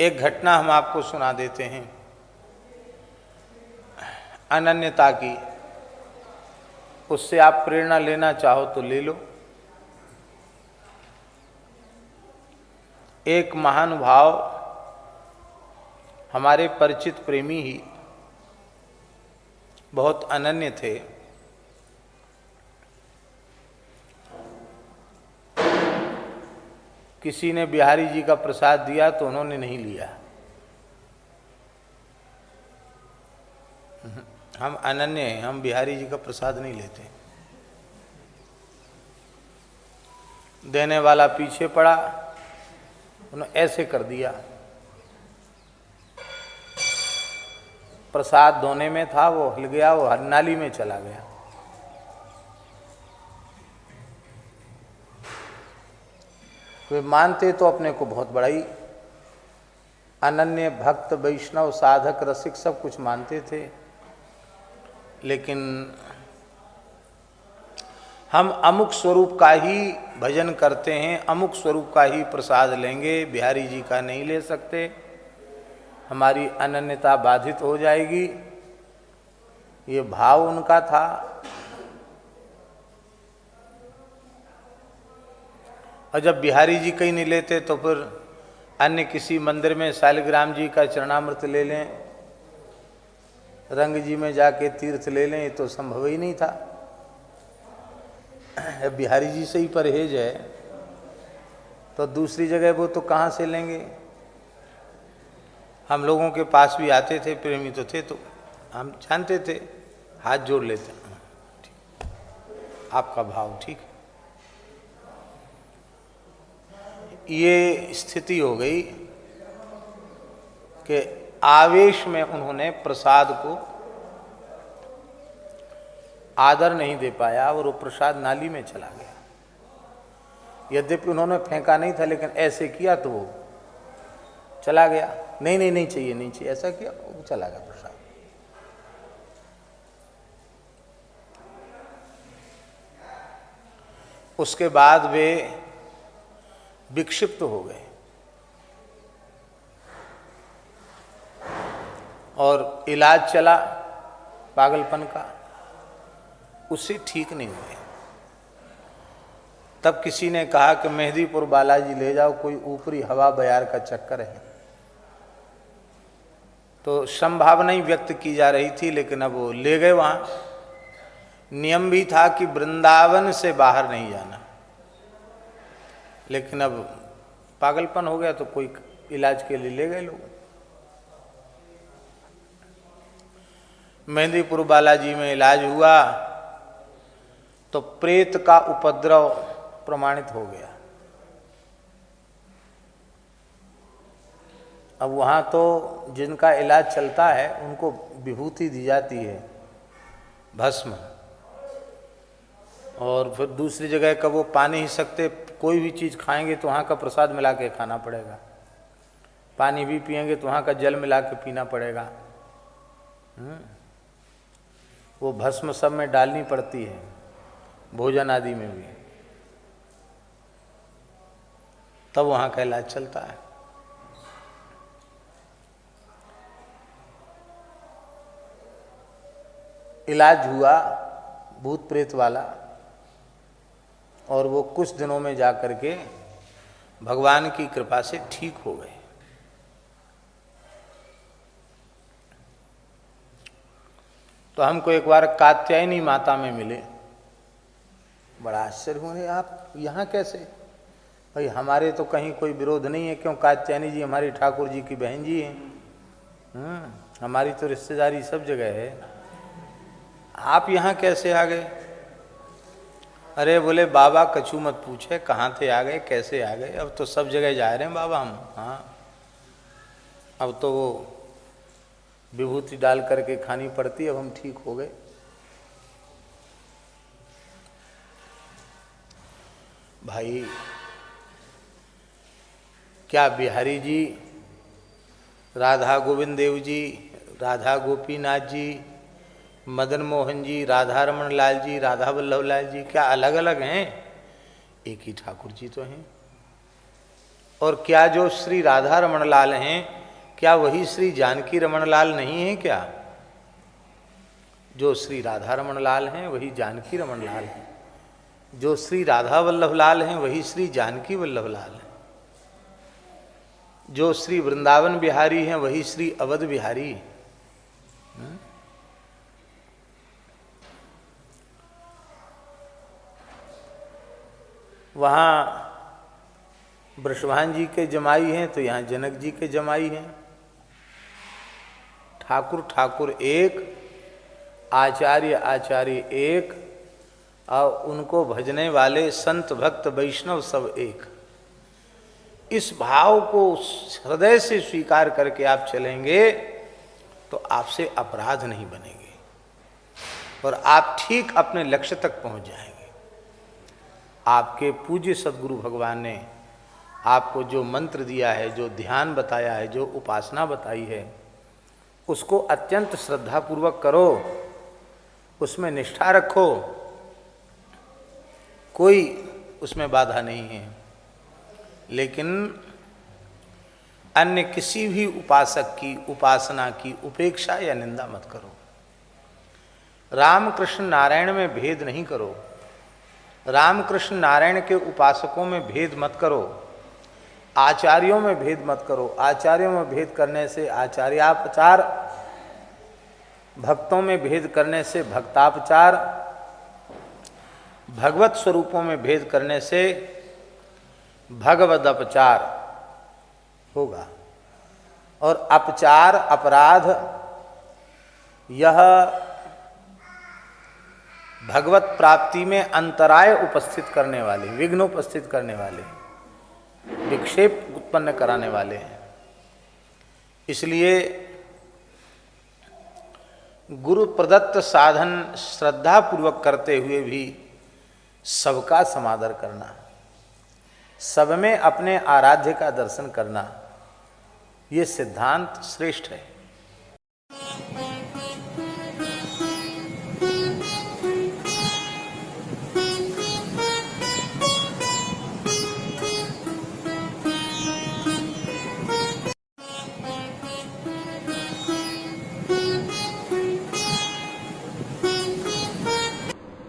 एक घटना हम आपको सुना देते हैं अनन्यता की। उससे आप प्रेरणा लेना चाहो तो ले लो। एक महानुभाव, हमारे परिचित प्रेमी ही बहुत अनन्य थे। किसी ने बिहारी जी का प्रसाद दिया तो उन्होंने नहीं लिया। हम अनन्य हैं, हम बिहारी जी का प्रसाद नहीं लेते। देने वाला पीछे पड़ा, उन्होंने ऐसे कर दिया। प्रसाद धोने में था, वो हिल गया, वो नाली में चला गया। वे मानते तो अपने को बहुत बड़ा ही अनन्य भक्त, वैष्णव, साधक, रसिक सब कुछ मानते थे। लेकिन हम अमुक स्वरूप का ही भजन करते हैं, अमुक स्वरूप का ही प्रसाद लेंगे, बिहारी जी का नहीं ले सकते, हमारी अनन्यता बाधित हो जाएगी। ये भाव उनका था। और जब बिहारी जी कहीं नहीं लेते तो फिर अन्य किसी मंदिर में शालिग्राम जी का चरणामृत ले लें, रंग जी में जाके तीर्थ ले लें, ये तो संभव ही नहीं था। बिहारी जी से ही परहेज है तो दूसरी जगह वो तो कहाँ से लेंगे। हम लोगों के पास भी आते थे, प्रेमी तो थे, तो हम जानते थे, हाथ जोड़ लेते, आपका भाव ठीक है। ये स्थिति हो गई कि आवेश में उन्होंने प्रसाद को आदर नहीं दे पाया और वो प्रसाद नाली में चला गया। यद्यपि उन्होंने फेंका नहीं था, लेकिन ऐसे किया तो वो चला गया। नहीं नहीं नहीं चाहिए, नहीं चाहिए, ऐसा किया, वो चला गया प्रसाद। उसके बाद वे विक्षिप्त हो गए और इलाज चला पागलपन का, उससे ठीक नहीं हुए। तब किसी ने कहा कि मेहंदीपुर बालाजी ले जाओ, कोई ऊपरी हवा बयार का चक्कर है। तो संभावना ही व्यक्त की जा रही थी, लेकिन अब वो ले गए वहाँ। नियम भी था कि वृंदावन से बाहर नहीं जाना, लेकिन अब पागलपन हो गया तो कोई इलाज के लिए ले गए लोग। मेहंदीपुर बालाजी में इलाज हुआ तो प्रेत का उपद्रव प्रमाणित हो गया। अब वहाँ तो जिनका इलाज चलता है उनको विभूति दी जाती है, भस्म, और फिर दूसरी जगह का वो पा नहीं सकते। कोई भी चीज़ खाएंगे तो वहाँ का प्रसाद मिला के खाना पड़ेगा, पानी भी पिएंगे तो वहाँ का जल मिला के पीना पड़ेगा। वो भस्म सब में डालनी पड़ती है, भोजन आदि में भी, तब वहाँ का इलाज चलता है। इलाज हुआ भूत प्रेत वाला, और वो कुछ दिनों में जाकर के भगवान की कृपा से ठीक हो गए। तो हमको एक बार कात्यायनी माता में मिले, बड़ा आश्चर्य हुए, आप यहाँ कैसे? भाई हमारे तो कहीं कोई विरोध नहीं है, क्यों? कात्यायनी जी हमारी ठाकुर जी की बहन जी हैं, हमारी तो रिश्तेदारी सब जगह है, आप यहाँ कैसे आ गए? अरे बोले बाबा कछु मत पूछे, कहाँ थे आ गए, कैसे आ गए, अब तो सब जगह जा रहे हैं बाबा हम। हाँ, अब तो वो विभूति डाल करके खानी पड़ती, अब हम ठीक हो गए। भाई क्या बिहारी जी, राधा गोविंद देव जी, राधा गोपीनाथ जी, मदन मोहन जी, राधा रमन लाल जी, राधा वल्लभ लाल जी क्या अलग अलग हैं? एक ही ठाकुर जी तो हैं। और क्या जो श्री राधा रमन लाल हैं, क्या वही श्री जानकी रमन लाल नहीं है क्या? जो श्री राधा रमन लाल हैं वही जानकी रमन लाल हैं, जो श्री राधा वल्लभ लाल हैं वही श्री जानकी वल्लभ लाल हैं, जो श्री वृंदावन बिहारी हैं वही श्री अवध बिहारी। वहाँ ब्रषभान जी के जमाई हैं तो यहाँ जनक जी के जमाई हैं। ठाकुर ठाकुर एक, आचार्य आचार्य एक, और उनको भजने वाले संत भक्त वैष्णव सब एक। इस भाव को हृदय से स्वीकार करके आप चलेंगे तो आपसे अपराध नहीं बनेंगे और आप ठीक अपने लक्ष्य तक पहुंच जाएंगे। आपके पूज्य सद्गुरु भगवान ने आपको जो मंत्र दिया है, जो ध्यान बताया है, जो उपासना बताई है, उसको अत्यंत श्रद्धापूर्वक करो, उसमें निष्ठा रखो, कोई उसमें बाधा नहीं है। लेकिन अन्य किसी भी उपासक की उपासना की उपेक्षा या निंदा मत करो। रामकृष्ण नारायण में भेद नहीं करो, रामकृष्ण नारायण के उपासकों में भेद मत करो, आचार्यों में भेद मत करो। आचार्यों में भेद करने से आचार्यापचार, भक्तों में भेद करने से भक्तापचार, भगवत स्वरूपों में भेद करने से भगवद अपचार होगा। और अपचार, अपराध, यह भगवत प्राप्ति में अंतराय उपस्थित करने वाले, विघ्न उपस्थित करने वाले, विक्षेप उत्पन्न कराने वाले हैं। इसलिए गुरु प्रदत्त साधन श्रद्धापूर्वक करते हुए भी सबका समादर करना, सब में अपने आराध्य का दर्शन करना, ये सिद्धांत श्रेष्ठ है।